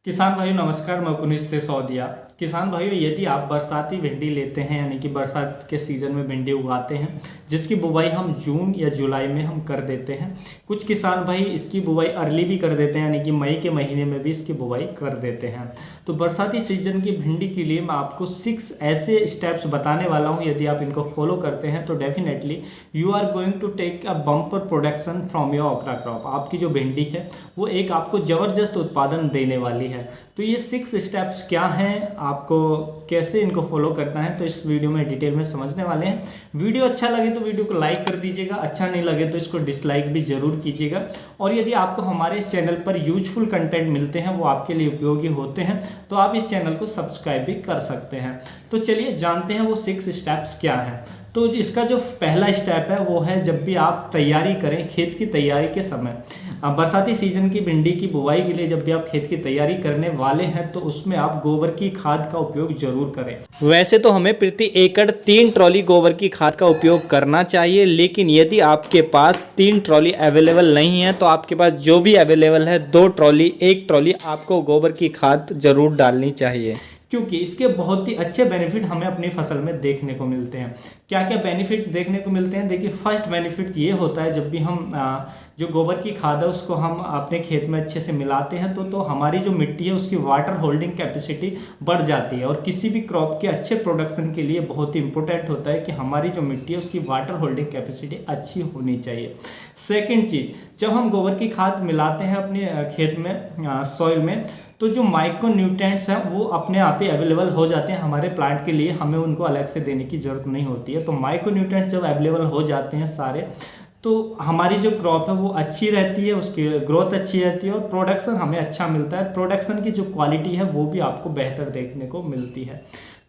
किसान भाइयों नमस्कार, मैं पुनीत से सौदिया। किसान भाइयों, यदि आप बरसाती भिंडी लेते हैं यानी कि बरसात के सीज़न में भिंडी उगाते हैं जिसकी बुवाई हम जून या जुलाई में हम कर देते हैं। कुछ किसान भाई इसकी बुवाई अर्ली भी कर देते हैं यानी कि मई के महीने में भी इसकी बुवाई कर देते हैं। तो बरसाती सीजन की भिंडी के लिए मैं आपको 6 ऐसे स्टेप्स बताने वाला हूँ। यदि आप इनको फॉलो करते हैं तो definitely you are going to take a bumper production from your okra crop. आपकी जो भिंडी है वो एक आपको ज़बरदस्त उत्पादन देने वाली है। तो ये 6 स्टेप्स क्या हैं, आपको कैसे इनको फॉलो करना है, तो इस वीडियो में डिटेल में समझने वाले हैं। वीडियो अच्छा लगे तो वीडियो को लाइक कर दीजिएगा, अच्छा नहीं लगे तो इसको डिसलाइक भी ज़रूर कीजिएगा। और यदि आपको हमारे इस चैनल पर यूजफुल कंटेंट मिलते हैं, वो आपके लिए उपयोगी होते हैं, तो आप इस चैनल को सब्सक्राइब भी कर सकते हैं। तो चलिए जानते हैं वो 6 स्टेप्स क्या हैं। तो इसका जो पहला स्टेप है वो है, जब भी आप तैयारी करें खेत की तैयारी के समय, बरसाती सीजन की भिंडी की बुवाई के लिए जब भी आप खेत की तैयारी करने वाले हैं तो उसमें आप गोबर की खाद का उपयोग जरूर करें। वैसे तो हमें प्रति एकड़ 3 ट्रॉली गोबर की खाद का उपयोग करना चाहिए, लेकिन यदि आपके पास 3 ट्रॉली अवेलेबल नहीं है तो आपके पास जो भी अवेलेबल है 2 ट्रॉली 1 ट्रॉली आपको गोबर की खाद जरूर डालनी चाहिए, क्योंकि इसके बहुत ही अच्छे बेनिफिट हमें अपनी फसल में देखने को मिलते हैं। क्या क्या बेनिफिट देखने को मिलते हैं? देखिए, फर्स्ट बेनिफिट ये होता है, जब भी हम जो गोबर की खाद है उसको हम अपने खेत में अच्छे से मिलाते हैं तो हमारी जो मिट्टी है उसकी वाटर होल्डिंग कैपेसिटी बढ़ जाती है। और किसी भी क्रॉप के अच्छे प्रोडक्शन के लिए बहुत ही इंपॉर्टेंट होता है कि हमारी जो मिट्टी है उसकी वाटर होल्डिंग कैपेसिटी अच्छी होनी चाहिए। सेकेंड चीज़, जब हम गोबर की खाद मिलाते हैं अपने खेत में, सॉइल में, तो जो माइक्रो न्यूट्रिएंट्स हैं वो अपने आप ही अवेलेबल हो जाते हैं हमारे प्लांट के लिए, हमें उनको अलग से देने की ज़रूरत नहीं होती है। तो माइक्रो न्यूट्रिएंट्स जब अवेलेबल हो जाते हैं सारे, तो हमारी जो क्रॉप है वो अच्छी रहती है, उसकी ग्रोथ अच्छी रहती है और प्रोडक्शन हमें अच्छा मिलता है। प्रोडक्शन की जो क्वालिटी है वो भी आपको बेहतर देखने को मिलती है।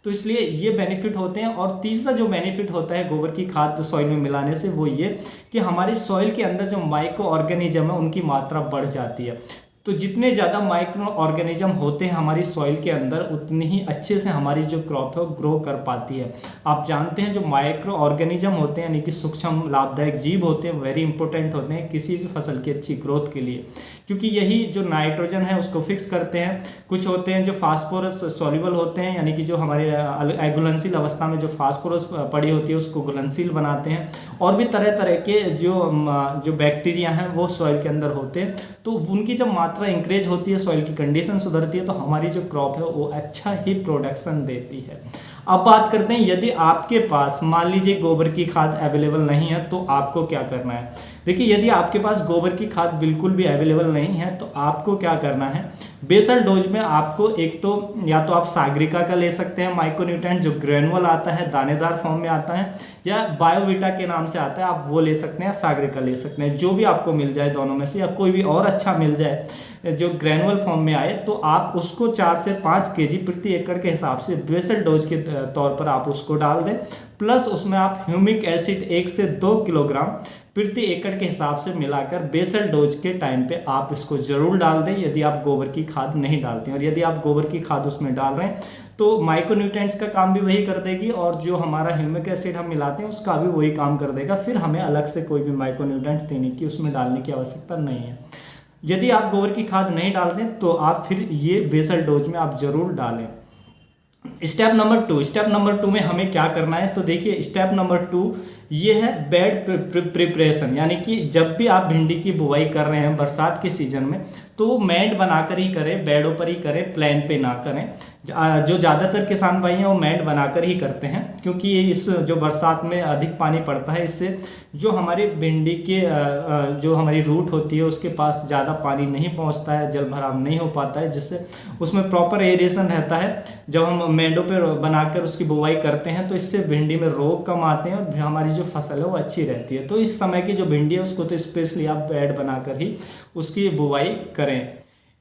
तो इसलिए ये बेनिफिट होते हैं। और तीसरा जो बेनिफिट होता है गोबर की खाद सॉइल में मिलाने से वो ये कि हमारी सॉइल के अंदर जो माइक्रो ऑर्गेनिज्म है उनकी मात्रा बढ़ जाती है। तो जितने ज़्यादा माइक्रो ऑर्गेनिज्म होते हैं हमारी सॉइल के अंदर, उतनी ही अच्छे से हमारी जो क्रॉप है वो ग्रो कर पाती है। आप जानते हैं जो माइक्रो ऑर्गेनिज्म होते हैं यानी कि सूक्ष्म लाभदायक जीव होते हैं, वेरी इंपॉर्टेंट होते हैं किसी भी फसल की अच्छी ग्रोथ के लिए, क्योंकि यही जो नाइट्रोजन है उसको फिक्स करते हैं। कुछ होते हैं जो फास्फोरस सॉल्युबल होते हैं, यानी कि जो हमारे घुलनशील अवस्था में जो फास्फोरस पड़ी होती है उसको घुलनशील बनाते हैं। और भी तरह तरह के जो बैक्टीरिया हैं वो सॉइल के अंदर होते हैं। तो उनकी जब मात्रा इंक्रीज होती है, सॉइल की कंडीशन सुधरती है, तो हमारी जो क्रॉप है वो अच्छा ही प्रोडक्शन देती है। अब बात करते हैं, यदि आपके पास मान लीजिए गोबर की खाद अवेलेबल नहीं है तो आपको क्या करना है। देखिए, यदि आपके पास गोबर की खाद बिल्कुल भी अवेलेबल नहीं है तो आपको क्या करना है, बेसल डोज में आपको एक तो या तो आप सागरिका का ले सकते हैं माइक्रो न्यूट्रिएंट, जो ग्रेनुअल आता है, दानेदार फॉर्म में आता है, या बायोविटा के नाम से आता है, आप वो ले सकते हैं, सागरिका ले सकते हैं, जो भी आपको मिल जाए दोनों में से, या कोई भी और अच्छा मिल जाए जो ग्रेनुअल फॉर्म में आए, तो आप उसको 4 से 5 केजी प्रति एकड़ के हिसाब से बेसल डोज के तौर पर आप उसको डाल दें। प्लस उसमें आप ह्यूमिक एसिड 1 से 2 किलोग्राम प्रति एकड़ के हिसाब से मिलाकर बेसल डोज के टाइम पे आप इसको जरूर डाल दें, यदि आप गोबर की खाद नहीं डालते हैं। और यदि आप गोबर की खाद उसमें डाल रहे हैं तो माइक्रो न्यूट्रिएंट्स का काम भी वही कर देगी, और जो हमारा ह्यूमिक एसिड हम मिलाते हैं उसका भी वही काम कर देगा। फिर हमें अलग से कोई भी माइक्रो न्यूट्रिएंट्स देने की, उसमें डालने की आवश्यकता नहीं है। यदि आप गोबर की खाद नहीं डालते तो आप फिर ये बेसल डोज में आप जरूर डालें। स्टेप नंबर 2 में हमें क्या करना है, तो देखिए स्टेप नंबर 2 ये है बेड प्रिपरेशन, यानी कि जब भी आप भिंडी की बुवाई कर रहे हैं बरसात के सीजन में तो मैंड बनाकर ही करें, बेडों पर ही करें, प्लान पे ना करें। जो ज़्यादातर किसान भाई हैं वो मैंड बनाकर ही करते हैं, क्योंकि इस जो बरसात में अधिक पानी पड़ता है, इससे जो हमारी भिंडी के जो हमारी रूट होती है उसके पास ज़्यादा पानी नहीं पहुंचता है, जल भराव नहीं हो पाता है, जिससे उसमें प्रॉपर एरिएशन रहता है। जब हम मैंडों पर बनाकर उसकी बुवाई करते हैं तो इससे भिंडी में रोग कम आते हैं और हमारी जो फसल है वो अच्छी रहती है। तो इस समय की जो भिंडी है उसको तो स्पेशली आप बेड बनाकर ही उसकी बुवाई करें।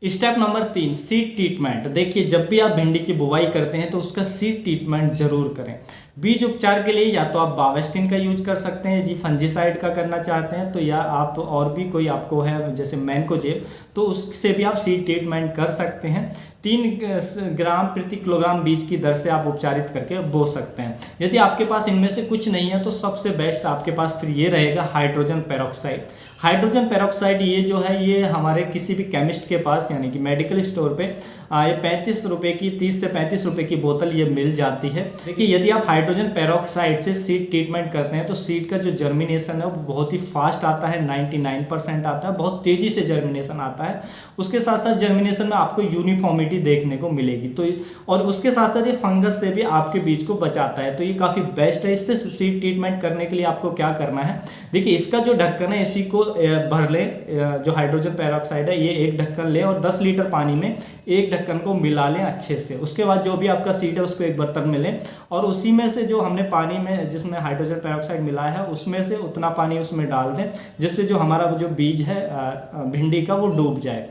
Step number 3, seed treatment. देखिए, जब भी आप भिंडी की बुवाई करते हैं तो उसका सीड ट्रीटमेंट जरूर करें। बीज उपचार के लिए या तो आप बावेस्टिन का यूज कर सकते हैं, जी फंजीसाइड का करना चाहते हैं तो, या आप और भी कोई आपको है जैसे मैनकोजेब, तो उससे भी आप सीड ट्रीटमेंट कर सकते हैं। 3 ग्राम प्रति किलोग्राम बीज की दर से आप उपचारित करके बो सकते हैं। यदि आपके पास इनमें से कुछ नहीं है तो सबसे बेस्ट आपके पास फिर ये रहेगा हाइड्रोजन पेरोक्साइड। हाइड्रोजन पेरोक्साइड ये जो है ये हमारे किसी भी केमिस्ट के पास यानी कि मेडिकल स्टोर पे ये 35 रुपये की 30 से 35 रुपये की बोतल ये मिल जाती है। देखिए यदि आप हाइड्रोजन पेरोक्साइड से सीड ट्रीटमेंट करते हैं तो सीड का जो जर्मिनेशन है वो बहुत ही फास्ट आता है, 99% आता है, बहुत तेज़ी से जर्मिनेशन आता है। उसके साथ साथ जर्मिनेशन में आपको यूनिफॉर्मिटी देखने को मिलेगी, तो और उसके साथ साथ ये फंगस से भी आपके बीज को बचाता है, तो ये काफ़ी बेस्ट है। इससे सीड ट्रीटमेंट करने के लिए आपको क्या करना है, देखिए इसका जो ढक्कन है इसी को भर ले, जो हाइड्रोजन पेरोक्साइड है ये एक ढक्कन ले और 10 लीटर पानी में एक ढक्कन को मिला लें अच्छे से। उसके बाद जो भी आपका सीड है उसको एक बर्तन में लें और उसी में से जो हमने पानी में जिसमें हाइड्रोजन पेरोक्साइड मिलाया है उसमें से उतना पानी उसमें डाल दें जिससे जो हमारा जो बीज है भिंडी का वो डूब जाए।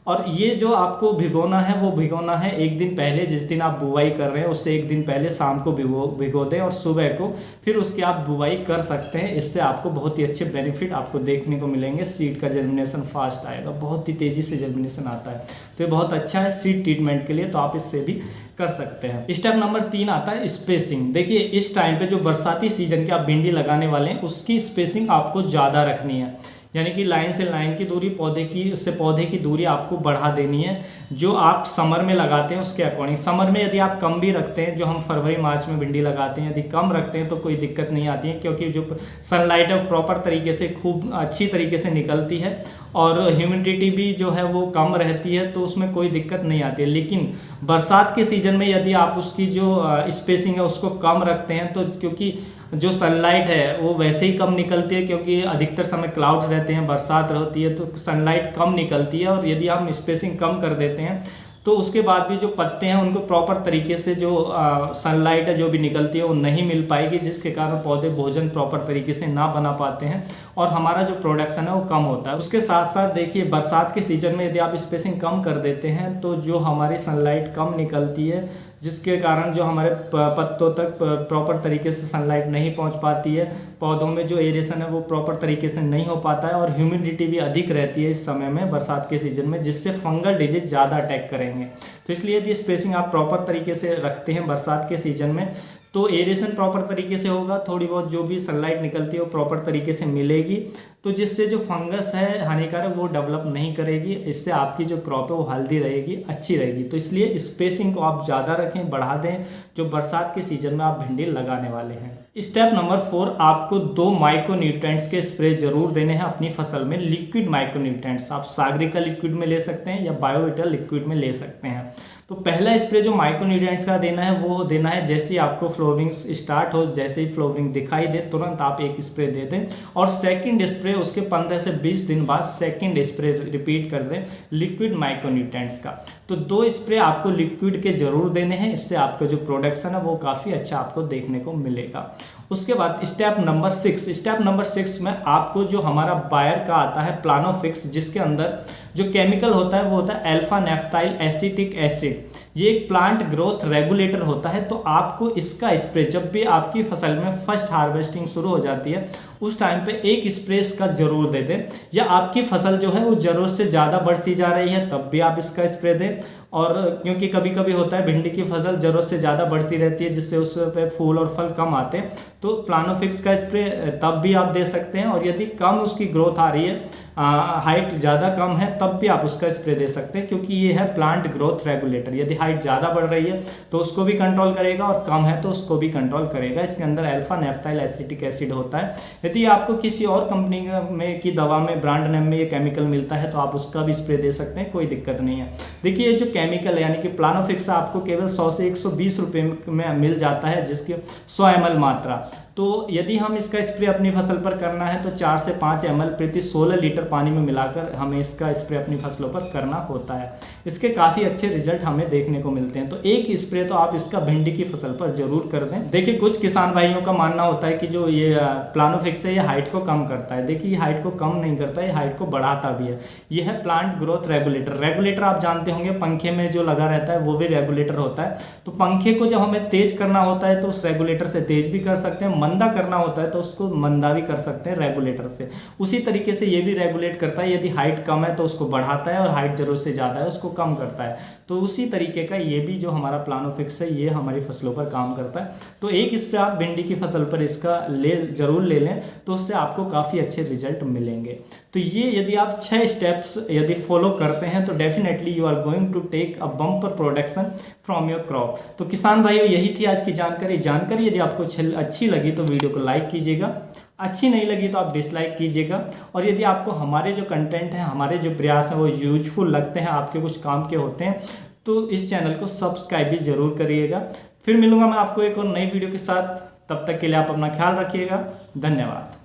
और ये जो आपको भिगोना है वो भिगोना है एक दिन पहले, जिस दिन आप बुवाई कर रहे हैं उससे एक दिन पहले शाम को भिगो दें और सुबह को फिर उसकी आप बुवाई कर सकते हैं। इससे आपको बहुत ही अच्छे बेनिफिट आपको देखने को मिलेंगे। सीड का जर्मिनेशन फास्ट आएगा, बहुत ही तेज़ी से जर्मिनेशन आता है, तो ये बहुत अच्छा है सीड ट्रीटमेंट के लिए, तो आप इससे भी कर सकते हैं। स्टेप नंबर 3 आता है स्पेसिंग। देखिए इस टाइम पे जो बरसाती सीजन के आप भिंडी लगाने वाले हैं उसकी स्पेसिंग आपको ज़्यादा रखनी है, यानी कि लाइन से लाइन की दूरी, पौधे की उससे पौधे की दूरी आपको बढ़ा देनी है जो आप समर में लगाते हैं उसके अकॉर्डिंग। समर में यदि आप कम भी रखते हैं, जो हम फरवरी मार्च में भिंडी लगाते हैं, यदि कम रखते हैं तो कोई दिक्कत नहीं आती है क्योंकि जो सनलाइट है प्रॉपर तरीके से खूब अच्छी तरीके से निकलती है और ह्यूमिडिटी भी जो है वो कम रहती है, तो उसमें कोई दिक्कत नहीं आती है। लेकिन बरसात के सीज़न में यदि आप उसकी जो स्पेसिंग है उसको कम रखते हैं तो क्योंकि जो सनलाइट है वो वैसे ही कम निकलती है क्योंकि अधिकतर समय क्लाउड्स रहते हैं, बरसात होती है तो सनलाइट कम निकलती है। और यदि हम स्पेसिंग कम कर देते हैं तो उसके बाद भी जो पत्ते हैं उनको प्रॉपर तरीके से जो सनलाइट है जो भी निकलती है वो नहीं मिल पाएगी, जिसके कारण पौधे भोजन प्रॉपर तरीके से ना बना पाते हैं और हमारा जो प्रोडक्शन है वो कम होता है। उसके साथ साथ देखिए बरसात के सीज़न में यदि आप स्पेसिंग कम कर देते हैं तो जो हमारी सनलाइट कम निकलती है, जिसके कारण जो हमारे पत्तों तक प्रॉपर तरीके से सनलाइट नहीं पहुंच पाती है, पौधों में जो एरेशन है वो प्रॉपर तरीके से नहीं हो पाता है और ह्यूमिडिटी भी अधिक रहती है इस समय में बरसात के सीज़न में, जिससे फंगल डिजीज ज़्यादा अटैक करेंगे। तो इसलिए यदि स्पेसिंग आप प्रॉपर तरीके से रखते हैं बरसात के सीज़न में तो एरेशन प्रॉपर तरीके से होगा, थोड़ी बहुत जो भी सनलाइट निकलती है वो प्रॉपर तरीके से मिलेगी, तो जिससे जो फंगस है हानिकारक वो डेवलप नहीं करेगी। इससे आपकी जो क्रॉप है वो हेल्दी रहेगी, अच्छी रहेगी। तो इसलिए स्पेसिंग को आप ज़्यादा रखें, बढ़ा दें जो बरसात के सीज़न में आप भिंडी लगाने वाले हैं। स्टेप नंबर 4, आपको 2 माइक्रोन्यूट्रेंट्स के स्प्रे जरूर देने हैं अपनी फसल में। लिक्विड माइक्रोन्यूट्रेंट्स आप सागरिका लिक्विड में ले सकते हैं या बायोविटा लिक्विड में ले सकते हैं। तो पहला स्प्रे जो माइक्रोन्यूट्रेंट्स का देना है वो देना है जैसे ही आपको फ्लावरिंग स्टार्ट हो, जैसे ही फ्लावरिंग दिखाई दे तुरंत आप एक स्प्रे दे दें और सेकंड स्प्रे उसके 15 से 20 दिन बाद सेकंड स्प्रे रिपीट कर दें लिक्विड माइक्रोन्यूट्रेंट्स का। तो 2 स्प्रे आपको लिक्विड के जरूर देने हैं, इससे आपका जो प्रोडक्शन है वो काफ़ी अच्छा आपको देखने को मिलेगा। उसके बाद स्टेप नंबर 6 में आपको जो हमारा बायर का आता है प्लानोफिक्स, जिसके अंदर जो केमिकल होता है वो होता है अल्फा नेफ्थाइल एसिटिक एसिड। ये एक प्लांट ग्रोथ रेगुलेटर होता है, तो आपको इसका स्प्रे जब भी आपकी फसल में फर्स्ट हार्वेस्टिंग शुरू हो जाती है उस टाइम पे एक स्प्रे इसका जरूर दे दें, या आपकी फसल जो है वो ज़रूरत से ज़्यादा बढ़ती जा रही है तब भी आप इसका स्प्रे दें। और क्योंकि कभी कभी होता है भिंडी की फसल ज़रूरत से ज़्यादा बढ़ती रहती है जिससे उस पर फूल और फल कम आते हैं, तो प्लानोफिक्स का स्प्रे तब भी आप दे सकते हैं। और यदि कम उसकी ग्रोथ आ रही है, हाइट ज़्यादा कम है, तब भी आप उसका स्प्रे दे सकते हैं क्योंकि ये है प्लांट ग्रोथ रेगुलेटर। यदि हाइट ज़्यादा बढ़ रही है तो उसको भी कंट्रोल करेगा और कम है तो उसको भी कंट्रोल करेगा। इसके अंदर अल्फा नेफ्थाइल एसिटिक एसिड होता है। यदि आपको किसी और कंपनी में की दवा में ब्रांड नेम में ये केमिकल मिलता है तो आप उसका भी स्प्रे दे सकते हैं, कोई दिक्कत नहीं है। देखिए ये जो केमिकल है यानी कि प्लानोफिक्स आपको केवल 100 से 120 रुपये में मिल जाता है, जिसके 100 ml मात्रा। तो यदि हम इसका स्प्रे अपनी फसल पर करना है तो 4 से 5 ml प्रति 16 लीटर पानी में मिलाकर हमें इसका स्प्रे अपनी फसलों पर करना होता है। इसके काफ़ी अच्छे रिजल्ट हमें देखने को मिलते हैं। तो एक स्प्रे तो आप इसका भिंडी की फसल पर जरूर कर दें। देखिए कुछ किसान भाइयों का मानना होता है कि जो ये प्लानोफिक्स है ये हाइट को कम करता है। देखिए हाइट को कम नहीं करता, ये हाइट को बढ़ाता भी है। ये है प्लांट ग्रोथ रेगुलेटर। रेगुलेटर आप जानते होंगे पंखे में जो लगा रहता है वो भी रेगुलेटर होता है। तो पंखे को जब हमें तेज करना होता है तो उस रेगुलेटर से तेज भी कर सकते हैं, मंदा करना होता है तो उसको मंदा भी कर सकते हैं रेगुलेटर से। उसी तरीके से ये भी रेगुलेट करता है, यदि हाइट कम है तो उसको बढ़ाता है और हाइट जरूरत से ज़्यादा है उसको कम करता है। तो उसी तरीके का ये भी जो हमारा प्लानोफिक्स है ये हमारी फसलों पर काम करता है। तो एक स्प्रे आप भिंडी की फसल पर इसका जरूर ले लें तो उससे आपको काफ़ी अच्छे रिजल्ट मिलेंगे। तो ये यदि आप 6 स्टेप्स यदि फॉलो करते हैं तो definitely you are going to take a bumper production from your crop. तो किसान भाइयों यही थी आज की जानकारी यदि आपको अच्छी लगी तो वीडियो को लाइक कीजिएगा, अच्छी नहीं लगी तो आप डिसलाइक कीजिएगा। और यदि आपको हमारे जो कंटेंट हैं, हमारे जो प्रयास हैं वो यूजफुल लगते हैं, आपके कुछ काम के होते हैं, तो इस चैनल को सब्सक्राइब भी ज़रूर करिएगा। फिर मिलूंगा मैं आपको एक और नई वीडियो के साथ। तब तक के लिए आप अपना ख्याल रखिएगा। धन्यवाद।